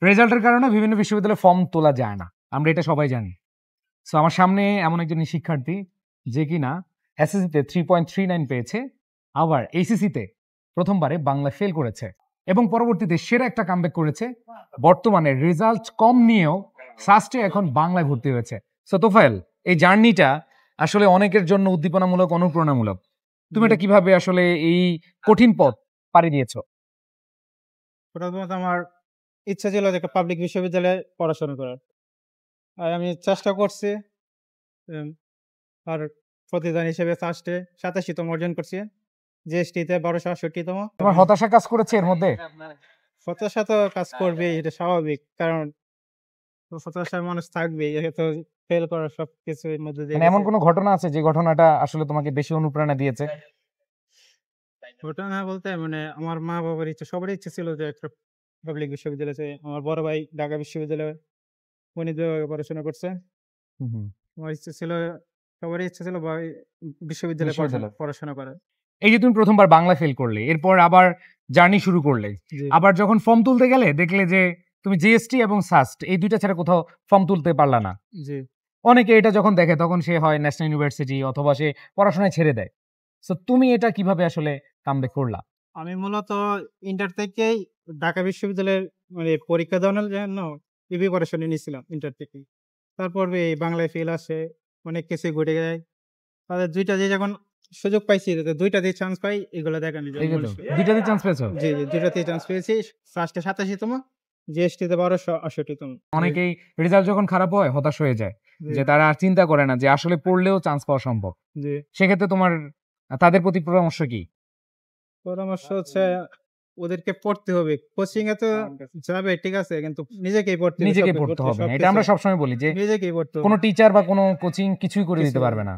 রেজাল্টের কারণে বিভিন্ন বিশ্ববিদ্যালয়ে ফর্ম তোলা যায় না, আমরা এটা সবাই জানি। সো আমার সামনে এমন একজন শিক্ষার্থী যে কিনা এসএসসিতে 3.39 পেয়েছে, আবার এইচএসসিতে প্রথমবারে বাংলা ফেল করেছে এবং পরবর্তীতে সেরা একটা কামব্যাক করেছে। বর্তমানে রেজাল্ট কম নিয়েও সাস্টে এখন বাংলায় ভর্তি হয়েছে। সো তোফায়েল, এই জার্নিটা আসলে অনেকের জন্য উদ্দীপনামূলক, অনুপ্রেরণামূলক। তুমি এটা কিভাবে আসলে এই কঠিন পথ পাড়ি দিয়েছো? প্রথমত আমার ইচ্ছা ছিল যে একটা পাবলিক বিশ্ববিদ্যালয়ে পড়াশোনা করার। আর আমি চেষ্টা করছি। উম আর প্রতিদান হিসেবে ফার্স্টে ৮৭তম অর্জন করছি। জিএসটিতে ১২৬৮তম। তোমার হতাশা কাজ করেছে এর মধ্যে? হতাশা তো কাজ করবেই, এটা স্বাভাবিক। কারণ হতাশার মানুষ থাকবেই। একে তো ফেল করার সবকিছুর মধ্যে দিয়ে মানে এমন গেছে। কোনো ঘটনা আছে যে ঘটনাটা আসলে তোমাকে বেশি অনুপ্রেরণা দিয়েছে? ঘটনা বলতে মানে আমার মা-বাবার ইচ্ছা, সবারই ইচ্ছা ছিল যে একটা পাবলিক বিশ্ববিদ্যালয়ে যায়। আমার বড় ভাই ঢাকা বিশ্ববিদ্যালয়ে গণিত বিভাগে পড়াশোনা করছে। হুম, হুম। আমার ইচ্ছা ছিল, সবারই ইচ্ছা ছিল ভাই বিশ্ববিদ্যালয়ে বিশ্ববিদ্যালয়। পড়াশোনা করার। এই যে তুমি প্রথমবার বাংলা ফেল করলে, এরপর আবার জার্নি শুরু করলে। জি, আবার যখন ফর্ম তুলতে গেলে দেখলে যে তুমি জিএসটি এবং সাস্ট এই ২ টা ছাড়া কোথাও ফর্ম তুলতে পারলা না। জি। অনেকে এটা যখন দেখে তখন সে হয় ন্যাশনাল ইউনিভার্সিটি অথবা সে পড়াশোনায় ছেড়ে দেয়। সো তুমি এটা কিভাবে আসলে কামব্যাক করলা? আমি মূলত ইন্টার থেকেই ঢাকা বিশ্ববিদ্যালয়ের মানে পরীক্ষা দেওয়ানোর জন্য প্রিপারেশন নিয়েছিলাম ইন্টার থেকেই। তারপর এই বাংলায় ফেল আসে, অনেক কিছুই ঘটে যায়। তাদের ২ টা দিয়ে যখন সুযোগ পাইছি, ২ টা দিয়ে চান্স পাই, এগুলো দেখানোর জন্য। এই তো ২ টাতেই চান্স পেয়েছো? জি, জি, ২ টাতেই চান্স পেয়েছি। ফার্স্টে ৮৭তম, জিএসটিতে ১২৬৮তম। অনেকেই রেজাল্ট যখন খারাপ হয় হতাশ হয়ে যায়। জি, যে তারা আর চিন্তা করে না যে আসলে পড়লেও চান্স পাওয়া সম্ভব। জি। সেক্ষেত্রে তোমার তাদের প্রতি পরামর্শ কি? পরামর্শ হচ্ছে ওদেরকে পড়তে হবে। কোচিং এ তো যাবে, ঠিক আছে, কিন্তু নিজেকেই পড়তে হবে। নিজেকে সবকিছু পড়তে হবে। এটা সবকিছু আমরা সবসময় বলি যে নিজেকেই পড়তে হবে। কোনো টিচার বা কোনো কোচিং কিছুই করে দিতে কিছু পারবে না।